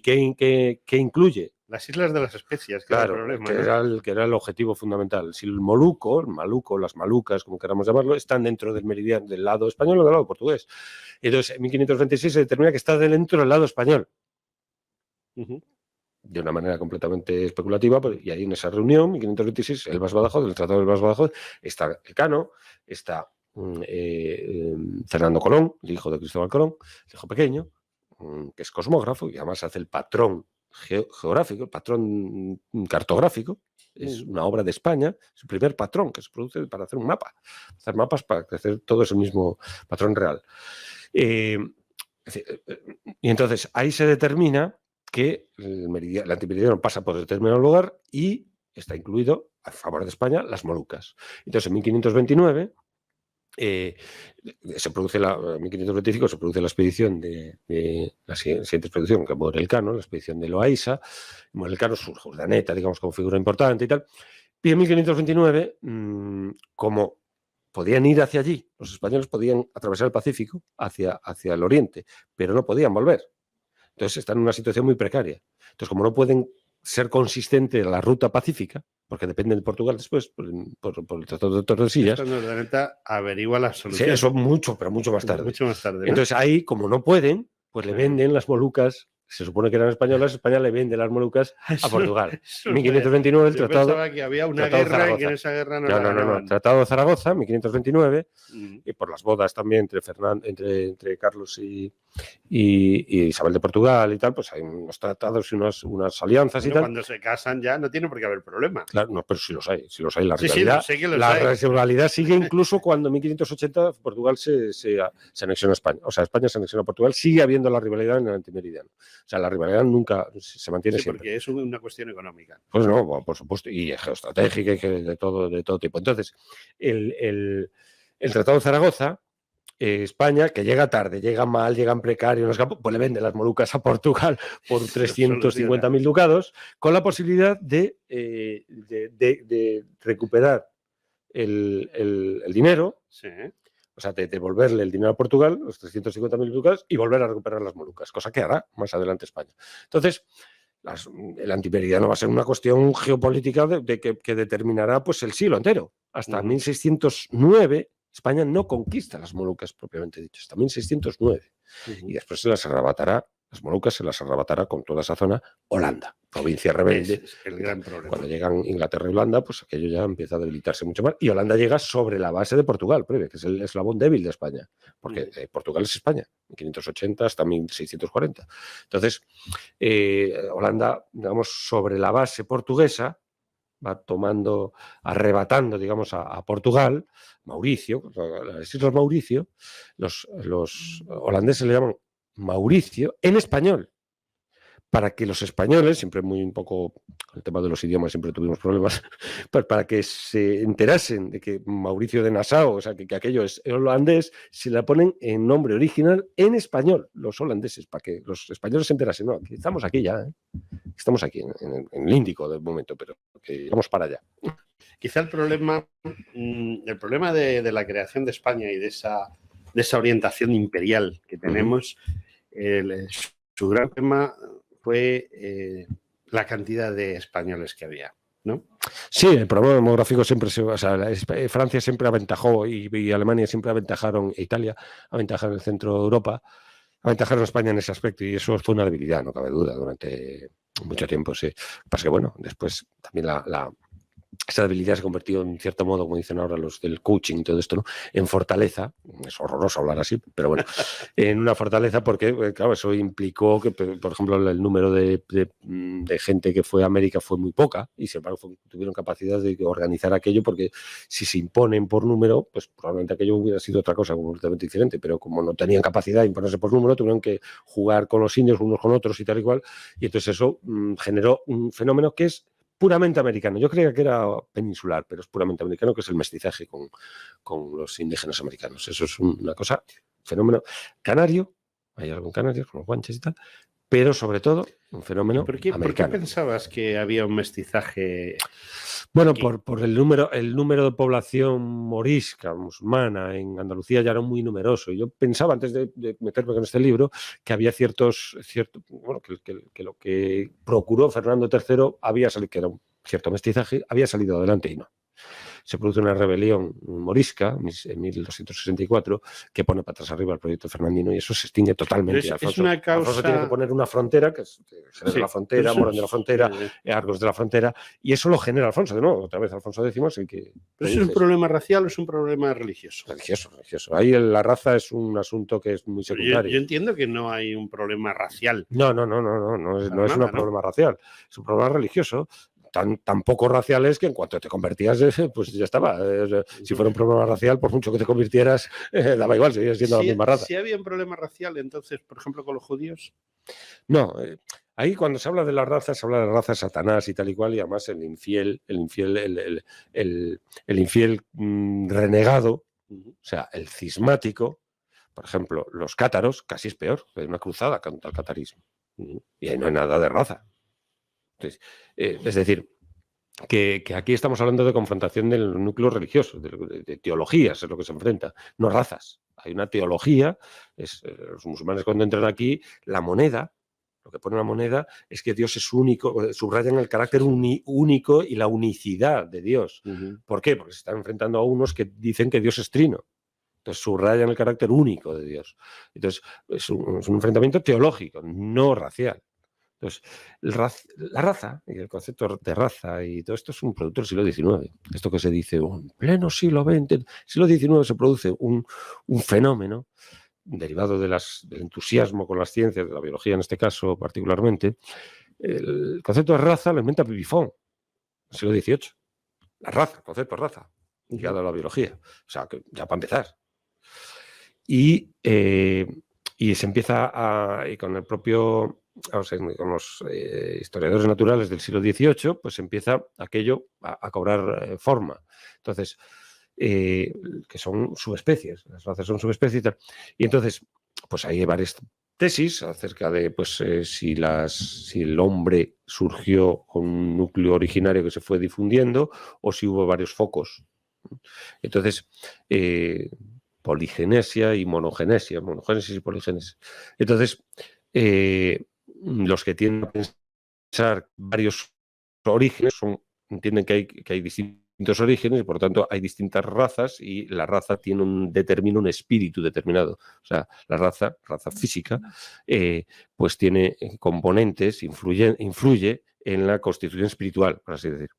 ¿qué incluye? Las islas de las especias, claro, era el problema, que era el objetivo fundamental. Si el Maluco, las Malucas, como queramos llamarlo, están dentro del meridiano del lado español o del lado portugués. Entonces, en 1526 se determina que está dentro del lado español. De una manera completamente especulativa, y ahí en esa reunión, 1526, el Elbas-Badajoz, del Tratado del Elbas-Badajoz, está Elcano, está Fernando Colón, el hijo de Cristóbal Colón, el hijo pequeño, que es cosmógrafo y además hace el patrón geográfico, el patrón cartográfico. Es una obra de España, es el primer patrón que se produce para hacer un mapa. Hacer mapas para hacer todo ese mismo patrón real. Y entonces ahí se determina que el antimeridiano pasa por determinado lugar y está incluido, a favor de España, las Molucas. Entonces, en 1529 se produce en 1525 se produce la expedición de la siguiente expedición, que muere Elcano, la expedición de Loaiza. Muere Elcano, surge Urdaneta, digamos, como figura importante y tal. Y en 1529, como podían ir hacia allí, los españoles podían atravesar el Pacífico hacia el oriente, pero no podían volver. Entonces están en una situación muy precaria. Entonces, como no pueden ser consistentes en la ruta pacífica, porque dependen de Portugal después, por el Tratado de Tordesillas. Cuando Urdaneta averigua la solución. Sí, eso mucho, pero mucho más tarde. Mucho más tarde, ¿no? Entonces ahí, como no pueden, pues le venden las Molucas. Se supone que eran españolas, España le vende las Molucas a Portugal. En 1529 el tratado. Yo pensaba que había una guerra y que en esa guerra no la ganaban. Tratado de Zaragoza, 1529, y por las bodas también entre Carlos y Isabel de Portugal y tal, pues hay unos tratados y unas alianzas y tal. Cuando se casan ya no tiene por qué haber problema. Claro, no, pero sí los hay. La Sí, rivalidad, sé que los la hay. rivalidad sigue incluso cuando en 1580 Portugal se anexiona a España. O sea, España se anexiona a Portugal, sigue habiendo la rivalidad en el antimeridiano. O sea, la rivalidad nunca se mantiene siempre. Porque es una cuestión económica. Pues no, por supuesto, y geoestratégica y de todo tipo. Entonces, el Tratado de Zaragoza, España, que llega tarde, llega mal, llega en precario, pues le vende las Molucas a Portugal por 350.000 ducados, con la posibilidad de recuperar el dinero. Sí. O sea, de devolverle el dinero a Portugal, los 350.000 ducados, y volver a recuperar las Molucas, cosa que hará más adelante España. Entonces, el antimeridiano va a ser una cuestión geopolítica que determinará pues, el siglo entero. Hasta 1609, España no conquista las Molucas propiamente dicho, hasta 1609. Y después se las arrebatará, las Molucas se las arrebatará con toda esa zona Holanda, provincia rebelde. Es el gran problema. Cuando llegan Inglaterra y Holanda, pues aquello ya empieza a debilitarse mucho más. Y Holanda llega sobre la base de Portugal, que es el eslabón débil de España. Porque Portugal es España, en 580 hasta 1640. Entonces, Holanda, digamos, sobre la base portuguesa, va arrebatando, digamos, a Portugal, Mauricio, las Islas Mauricio, los holandeses le llaman Mauricio en español, para que los españoles, siempre un poco, el tema de los idiomas siempre tuvimos problemas, para que se enterasen de que Mauricio de Nassau, o sea, que aquello es holandés, se la ponen en nombre original en español, los holandeses, para que los españoles se enterasen. No, que estamos aquí ya, estamos aquí en el Índico del momento, pero que vamos para allá. Quizá el problema de la creación de España y de esa orientación imperial que tenemos, su gran tema fue la cantidad de españoles que había, ¿no? Sí, el problema demográfico siempre Francia siempre aventajó y Alemania siempre aventajaron, e Italia aventajaron el centro de Europa, aventajaron a España en ese aspecto y eso fue una debilidad, no cabe duda, durante mucho tiempo, sí. Pasa que, bueno, después también esa debilidad se ha convertido en cierto modo, como dicen ahora los del coaching y todo esto, ¿no?, en fortaleza. Es horroroso hablar así, pero bueno, en una fortaleza porque, claro, eso implicó que, por ejemplo, el número de gente que fue a América fue muy poca y, sin embargo, tuvieron capacidad de organizar aquello porque si se imponen por número, pues probablemente aquello hubiera sido otra cosa completamente diferente, pero como no tenían capacidad de imponerse por número, tuvieron que jugar con los indios unos con otros y tal y cual, y entonces eso generó un fenómeno que es puramente americano. Yo creía que era peninsular, pero es puramente americano, que es el mestizaje con los indígenas americanos. Eso es una cosa, fenómeno canario, hay algo en Canarias, con los guanches y tal, pero sobre todo un fenómeno americano. ¿Por qué pensabas que había un mestizaje? Bueno, por el número de población morisca, musulmana, en Andalucía ya era muy numeroso. Y yo pensaba, antes de meterme con este libro, que había que lo que procuró Fernando III había salido, que era un cierto mestizaje, había salido adelante y no. Se produce una rebelión morisca en 1264 que pone patas arriba el proyecto fernandino y eso se extingue totalmente. Alfonso tiene que poner una frontera, que es Jerez de la Frontera, Morón de la Frontera, Argos de la Frontera, y eso lo genera Alfonso. De nuevo, otra vez Alfonso X es el que... ¿Pero es un problema racial o es un problema religioso? Religioso. Ahí la raza es un asunto que es muy secundario. Yo entiendo que no hay un problema racial. No es un problema racial, es un problema religioso. Tan poco raciales que en cuanto te convertías, pues ya estaba. Si fuera un problema racial, por mucho que te convirtieras, daba igual, seguías siendo la misma raza. Si había un problema racial, entonces, por ejemplo, con los judíos. No, ahí cuando se habla de la raza, se habla de la raza de Satanás y tal y cual, y además el infiel renegado, o sea, el cismático, por ejemplo, los cátaros, casi es peor, hay una cruzada contra el catarismo. Y ahí no hay nada de raza. Entonces, es decir, que aquí estamos hablando de confrontación del núcleo religioso, de teologías, es lo que se enfrenta, no razas. Hay una teología, los musulmanes cuando entran aquí, la moneda Lo que pone la moneda es que Dios es único, subrayan el carácter único y la unicidad de Dios. ¿Por qué? Porque se están enfrentando a unos que dicen que Dios es trino. Entonces subrayan el carácter único de Dios. Entonces es un enfrentamiento teológico, no racial. Entonces, la raza y el concepto de raza y todo esto es un producto del siglo XIX. Esto que se dice, en pleno siglo XX, siglo XIX se produce un fenómeno derivado del entusiasmo con las ciencias, de la biología en este caso particularmente. El concepto de raza lo inventa Buffon, en el siglo XVIII. La raza, el concepto de raza, ligado a la biología. O sea, que ya para empezar. Y se empieza y con el propio... con los historiadores naturales del siglo XVIII, pues empieza aquello a cobrar forma. Entonces, que son subespecies, las razas son subespecies y tal. Y entonces, pues hay varias tesis acerca de pues, si el hombre surgió con un núcleo originario que se fue difundiendo o si hubo varios focos. Entonces, poligenesia y monogénesis y poligénesis. Entonces, los que tienden a pensar varios orígenes entienden que hay distintos orígenes y por lo tanto hay distintas razas y la raza determina un espíritu determinado. O sea, la raza física, pues tiene componentes, influye en la constitución espiritual, por así decir.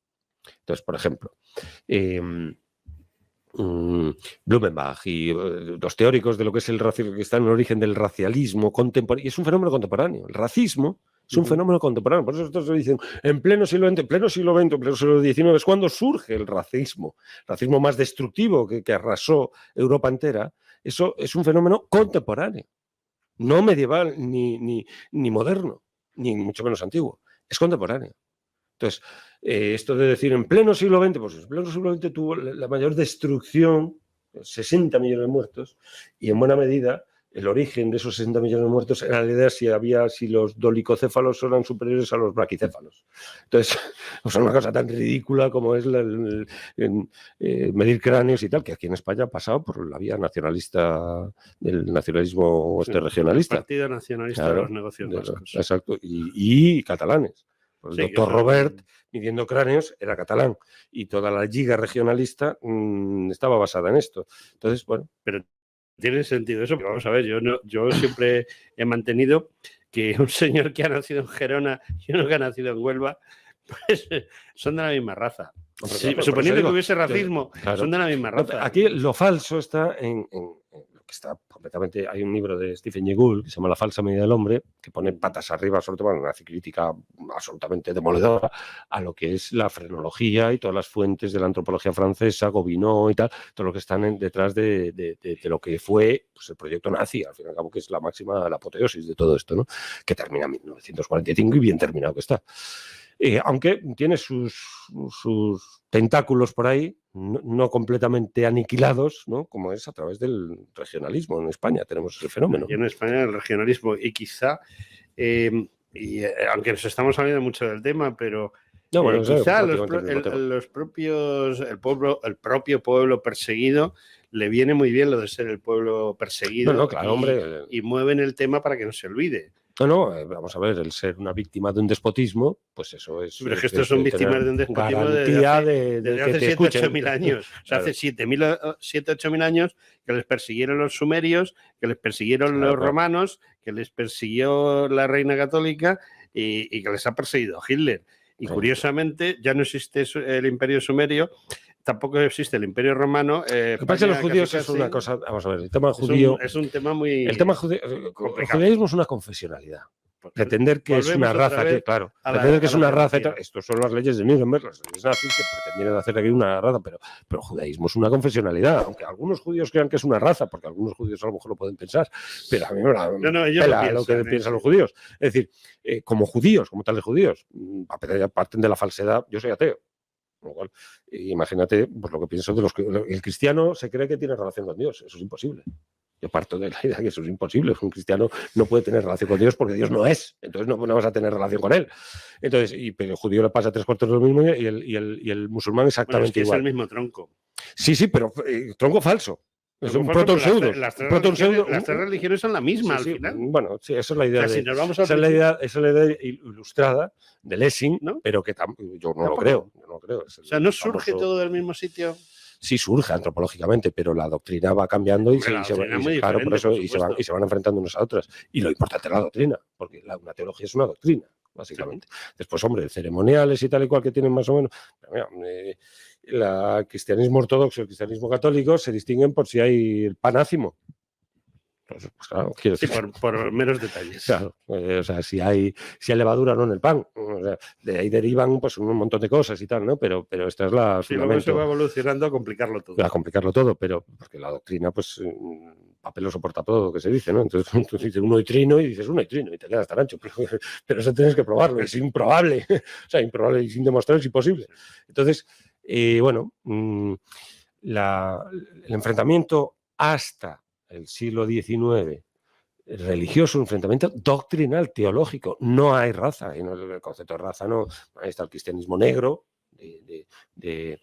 Entonces, por ejemplo, Blumenbach y los teóricos de lo que es el racismo, que están en el origen del racialismo contemporáneo, y es un fenómeno contemporáneo. El racismo es un fenómeno contemporáneo. Por eso estos dicen, en pleno siglo XX, en pleno siglo XIX, es cuando surge el racismo más destructivo que arrasó Europa entera. Eso es un fenómeno contemporáneo, no medieval ni moderno, ni mucho menos antiguo. Es contemporáneo. Entonces, esto de decir en pleno siglo XX, pues en pleno siglo XX tuvo la mayor destrucción, 60 millones de muertos, y en buena medida el origen de esos 60 millones de muertos era la idea si los dolicocéfalos eran superiores a los braquicéfalos. Entonces, o sea, una cosa tan ridícula como es medir cráneos y tal, que aquí en España ha pasado por la vía nacionalista, del nacionalismo regionalista. El Partido Nacionalista de los Negocios Vascos. Exacto, y catalanes. El doctor Robert, midiendo cráneos, era catalán y toda la lliga regionalista estaba basada en esto. Entonces, bueno. Pero tiene sentido eso, pero vamos a ver, yo siempre he mantenido que un señor que ha nacido en Gerona y uno que ha nacido en Huelva, pues son de la misma raza. Sí, suponiendo que hubiese racismo, claro, son de la misma raza. Aquí lo falso está en que está completamente. Hay un libro de Stephen Jay Gould que se llama La falsa medida del hombre, que pone patas arriba, sobre todo una crítica absolutamente demoledora a lo que es la frenología y todas las fuentes de la antropología francesa, Gobineau y tal, todo lo que están detrás de lo que fue pues, el proyecto nazi, al fin y al cabo, que es la máxima, la apoteosis de todo esto, ¿no? Que termina en 1945 y bien terminado que está. Aunque tiene sus tentáculos por ahí, no completamente aniquilados, ¿no? Como es a través del regionalismo. En España tenemos ese fenómeno. Y en España el regionalismo, y quizá, aunque nos estamos saliendo mucho del tema, pero quizá el propio pueblo perseguido le viene muy bien lo de ser el pueblo perseguido, claro, y mueven el tema para que no se olvide. Vamos a ver, el ser una víctima de un despotismo, pues eso es... Pero es que estos son víctimas de un despotismo desde hace 7.000-8.000 años. O sea, hace 7.000-8.000 años que les persiguieron los sumerios, que les persiguieron los romanos, que les persiguió la reina católica y que les ha perseguido Hitler. Y curiosamente ya no existe el imperio sumerio, tampoco existe el imperio romano. Lo que pasa es que los judíos es una cosa... Vamos a ver, el tema judío... Es un tema muy... El tema judío... El judaísmo es una confesionalidad. Pretender que es una raza, pretender que es una raza, estos son las leyes de Nuremberg, las leyes nazis que pretendieron hacer aquí una raza, pero el judaísmo es una confesionalidad, aunque algunos judíos crean que es una raza, porque algunos judíos a lo mejor lo pueden pensar, pero a mí me lo que piensan los judíos. Es decir, como judíos, como tales judíos, parten de la falsedad, yo soy ateo. Con lo cual, imagínate pues, lo que pienso de los que el cristiano se cree que tiene relación con Dios, eso es imposible. Yo parto de la idea que eso es imposible. Un cristiano no puede tener relación con Dios porque Dios no es. Entonces no vas a tener relación con él. Entonces, pero el judío le pasa 3/4 de lo mismo y el musulmán exactamente igual. Es el mismo tronco. Sí, pero tronco falso. Es un proto-pseudo. Las tres religiones son la misma al final. Bueno, sí, esa es la idea. O sea, si nos vamos esa es la idea ilustrada de Lessing, ¿no? Pero que yo no lo creo. O sea, ¿no surge todo del mismo sitio? Sí surge antropológicamente, pero la doctrina va cambiando y se van enfrentando unas a otras. Y lo importante es la doctrina, porque una teología es una doctrina, básicamente. Sí. Después, hombre, ceremoniales y tal y cual que tienen más o menos. Pero mira, el cristianismo ortodoxo y el cristianismo católico se distinguen por si hay el panácimo. Pues claro, quiero decir. Sí, por meros detalles. Claro, o sea, si hay levadura o no en el pan. O sea, de ahí derivan pues un montón de cosas y tal, ¿no? Pero esta es la luego se va evolucionando a complicarlo todo. A complicarlo todo, pero porque la doctrina, pues, papel lo soporta todo, que se dice, ¿no? Entonces tú dices uno y trino y dices uno y trino y te quedas tan ancho. Pero eso tienes que probarlo, es improbable. O sea, improbable y sin demostrar es imposible. Entonces, bueno, el enfrentamiento hasta el siglo XIX religioso, un enfrentamiento doctrinal, teológico. No hay raza, el concepto de raza no. Ahí está el cristianismo negro de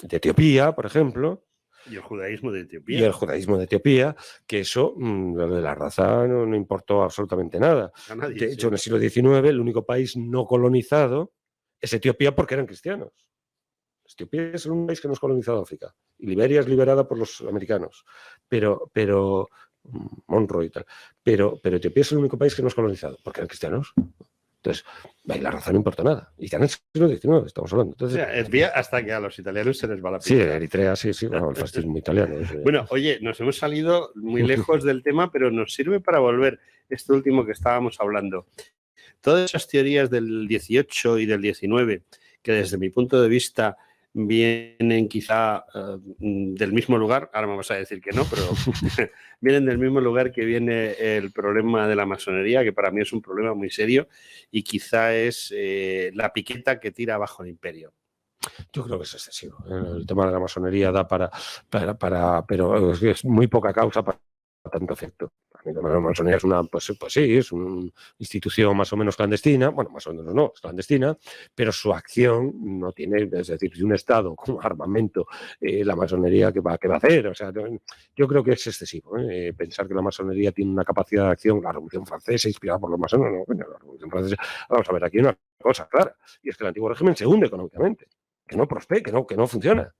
Etiopía, por ejemplo. Y el judaísmo de Etiopía. Y el judaísmo de Etiopía, que eso, lo de la raza no importó absolutamente nada. De hecho, en el siglo XIX, el único país no colonizado es Etiopía porque eran cristianos. Etiopía es un país que no es colonizado África. Y Liberia es liberada por los americanos. Pero Monroe y tal. Pero Etiopía es el único país que no es colonizado porque eran cristianos. Entonces, ahí la raza no importa nada. Y ya en el siglo XIX estamos hablando. Entonces, o sea, Etiopía hasta que a los italianos se les va la pinta. Sí, Eritrea, sí, bueno, el fascismo italiano. Bueno, oye, nos hemos salido muy lejos del tema, pero nos sirve para volver esto último que estábamos hablando. Todas esas teorías del 18 y del 19, que desde mi punto de vista vienen quizá del mismo lugar, ahora me vas a decir que no, pero vienen del mismo lugar que viene el problema de la masonería, que para mí es un problema muy serio y quizá es la piqueta que tira abajo el imperio. Yo creo que es excesivo. El tema de la masonería da pero es muy poca causa para tanto efecto. La masonería es es una institución más o menos clandestina, bueno, más o menos no, es clandestina, pero su acción no tiene, es decir, si un Estado con armamento, la masonería, ¿qué va a hacer? O sea, yo creo que es excesivo pensar que la masonería tiene una capacidad de acción, la Revolución Francesa inspirada por los masones, no, la Revolución Francesa, vamos a ver, aquí hay una cosa clara, y es que el antiguo régimen se hunde económicamente, que no prospera, que no funciona.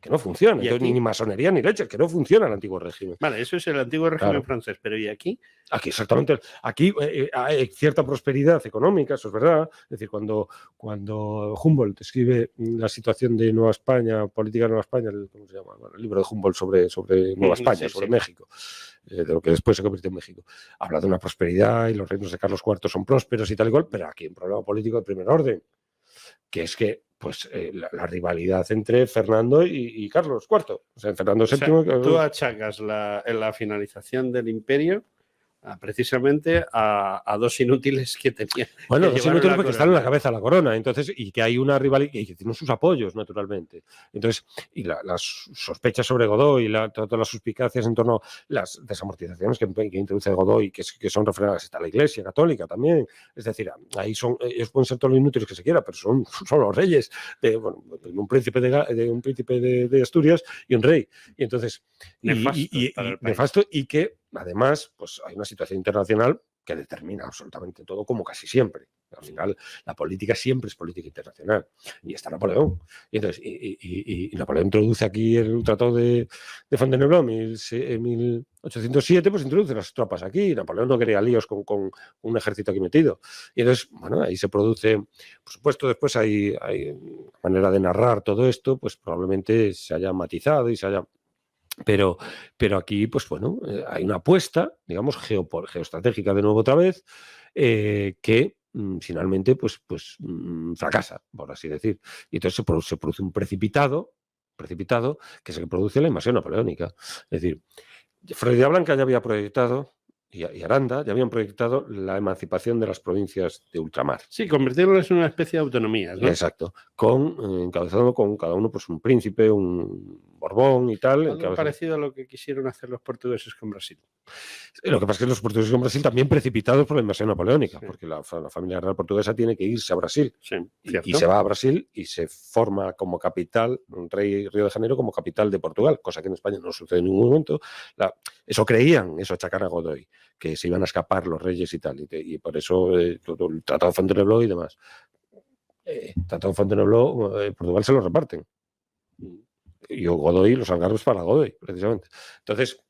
Que no funciona, ni masonería ni leche, que no funciona el antiguo régimen. Vale, eso es el antiguo régimen francés, pero ¿y aquí? Aquí, exactamente. Aquí hay cierta prosperidad económica, eso es verdad. Es decir, cuando Humboldt escribe la situación de Nueva España, política de Nueva España, ¿cómo se llama? Bueno, el libro de Humboldt sobre Nueva España, sobre México, de lo que después se convirtió en México. Habla de una prosperidad y los reinos de Carlos IV son prósperos y tal y cual, pero aquí hay un problema político de primer orden, que es que la rivalidad entre Fernando y Carlos IV. O sea, Fernando VII... O sea, tú achacas la finalización del imperio precisamente a dos inútiles que tenían. Bueno, dos inútiles porque están en la cabeza de la corona, entonces, y que hay una rivalidad, y que tienen sus apoyos, naturalmente. Entonces, y las sospechas sobre Godoy, todas las suspicacias en torno a las desamortizaciones que introduce Godoy, que son refrenadas, está la Iglesia Católica también. Es decir, ahí ellos pueden ser todos los inútiles que se quiera, pero son los reyes de un príncipe de Asturias y un rey. Y entonces, nefasto, y que además, pues hay una situación internacional que determina absolutamente todo, como casi siempre. Al final, la política siempre es política internacional. Y está Napoleón. Y entonces, y Napoleón introduce aquí el Tratado de Fontainebleau en 1807, pues introduce las tropas aquí. Napoleón no quería líos con un ejército aquí metido. Y entonces, bueno, ahí se produce, por supuesto, después hay manera de narrar todo esto, pues probablemente se haya matizado y se haya... Pero aquí, pues bueno, hay una apuesta, digamos, geoestratégica de nuevo otra vez, que finalmente pues fracasa, por así decir. Y entonces se produce un precipitado, que es el que produce la invasión napoleónica. Es decir, Florida Blanca ya había proyectado, y Aranda ya habían proyectado la emancipación de las provincias de ultramar. Sí, convertirlas en una especie de autonomía, ¿no? Exacto, encabezado con cada uno pues un príncipe, un Borbón y tal. Algo parecido a lo que quisieron hacer los portugueses con Brasil. Lo que pasa es que los portugueses con Brasil también precipitados por la invasión napoleónica, Sí. porque la familia real portuguesa tiene que irse a Brasil. Sí, Y se va a Brasil y se forma como capital, un rey Río de Janeiro como capital de Portugal, cosa que en España no sucede en ningún momento. Eso creían, eso achacan a Godoy, que se iban a escapar los reyes y tal, y por eso todo el Tratado de Fontainebleau y demás. Tratado de Fontainebleau, Portugal se lo reparten. Y Godoy, los algarves para Godoy, precisamente. Entonces,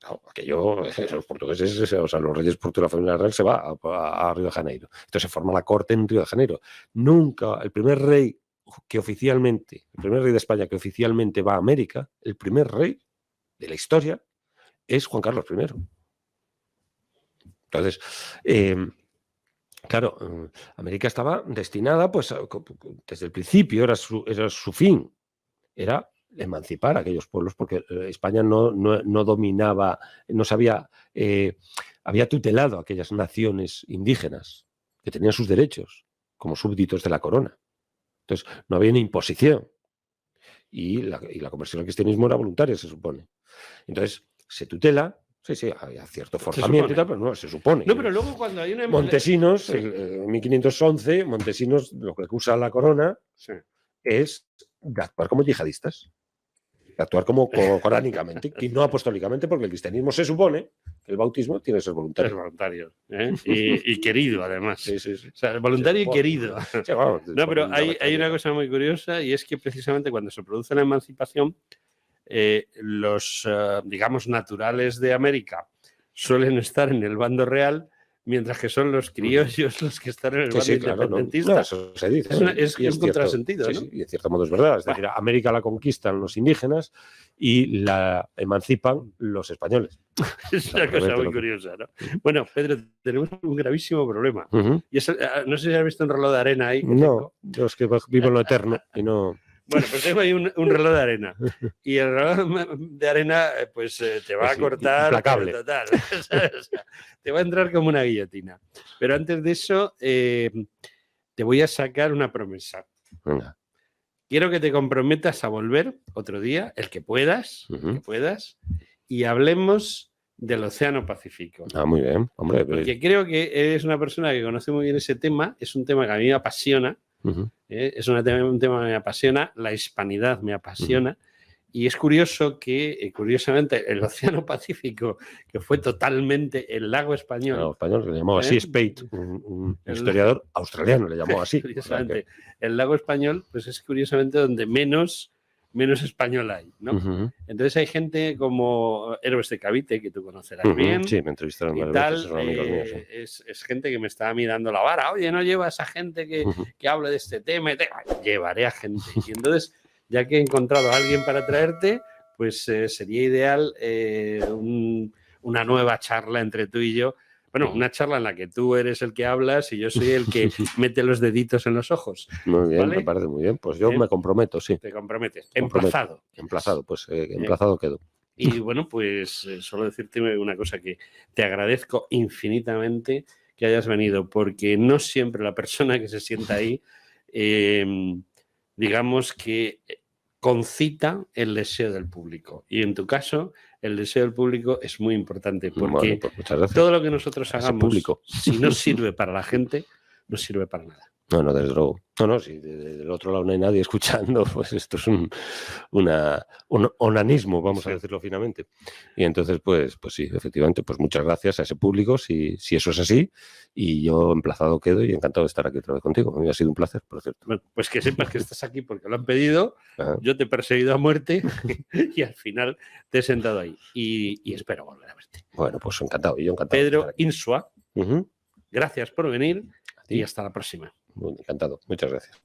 los portugueses, o sea, los reyes portugueses, la familia real se va a Río de Janeiro. Entonces se forma la corte en Río de Janeiro. Nunca, el primer rey de España que oficialmente va a América, el primer rey de la historia, es Juan Carlos I. Entonces, claro, América estaba destinada, pues, desde el principio, era su fin, era emancipar a aquellos pueblos, porque España no dominaba, no sabía, había tutelado a aquellas naciones indígenas que tenían sus derechos como súbditos de la corona. Entonces, no había una imposición. Y la conversión al cristianismo era voluntaria, se supone. Entonces, se tutela. Sí, había cierto forzamiento y tal, pero no, se supone. No, pero luego cuando hay una... Montesinos, en 1511, Montesinos lo que acusa a la corona es de actuar como yihadistas. De actuar como coránicamente y no apostólicamente, porque el cristianismo se supone que el bautismo tiene que ser voluntario. Es voluntario. Y querido, además. Sí. O sea, voluntario y querido. Sí, bueno, no, pero hay una cosa muy curiosa, y es que precisamente cuando se produce la emancipación, los, digamos, naturales de América suelen estar en el bando real, mientras que son los criollos los que están en el bando independentista. Claro, no, eso se dice. Es un contrasentido, ¿no? Sí, y en cierto modo es verdad. Es decir, América la conquistan los indígenas y la emancipan los españoles. Es una cosa muy curiosa, ¿no? Bueno, Pedro, tenemos un gravísimo problema. Y no sé si has visto un reloj de arena ahí. No, yo es que vivo en lo eterno y no... Bueno, pues tengo ahí un reloj de arena. Y el reloj de arena, pues te va a cortar. Implacable. Total. O sea, te va a entrar como una guillotina. Pero antes de eso, te voy a sacar una promesa. Venga. Quiero que te comprometas a volver otro día, el que puedas, y hablemos del Océano Pacífico. Ah, muy bien. Hombre, porque creo que eres una persona que conoce muy bien ese tema. Es un tema que a mí me apasiona. Es un tema que me apasiona, la hispanidad me apasiona, y es curioso que, curiosamente, el Océano Pacífico, que fue totalmente el lago español... El lago español, le llamó así Spade, un historiador australiano, le llamó así. Curiosamente, el lago español, pues es curiosamente donde menos español hay, ¿no? Entonces hay gente como Héroes de Cavite, que tú conocerás bien. Sí, me entrevistaron varias veces, son amigos míos. Sí. Es gente que me está mirando la vara. Oye, no lleva a esa gente que hable de este tema. Llevaré a gente. Y entonces, ya que he encontrado a alguien para traerte, pues sería ideal una nueva charla entre tú y yo. Bueno, una charla en la que tú eres el que hablas y yo soy el que mete los deditos en los ojos. Muy bien, ¿vale? Me parece muy bien. Pues yo me comprometo, sí. Te comprometes. Emplazado. Emplazado, pues emplazado quedo. Y bueno, pues solo decirte una cosa, que te agradezco infinitamente que hayas venido, porque no siempre la persona que se sienta ahí, digamos que concita el deseo del público. Y en tu caso, el deseo del público es muy importante, porque pues todo lo que nosotros hagamos, si no sirve para la gente, no sirve para nada. No, desde luego. No, si del otro lado no hay nadie escuchando, pues esto es un onanismo, vamos a decirlo finamente. Y entonces, pues sí, efectivamente, pues muchas gracias a ese público, si eso es así, y yo emplazado quedo y encantado de estar aquí otra vez contigo. A mí ha sido un placer, por cierto. Bueno, pues que sepas que estás aquí porque lo han pedido, yo te he perseguido a muerte y al final te he sentado ahí. Y espero volver a verte. Bueno, pues encantado, y yo encantado. Pedro Insua, gracias por venir y hasta la próxima. Muy encantado. Muchas gracias.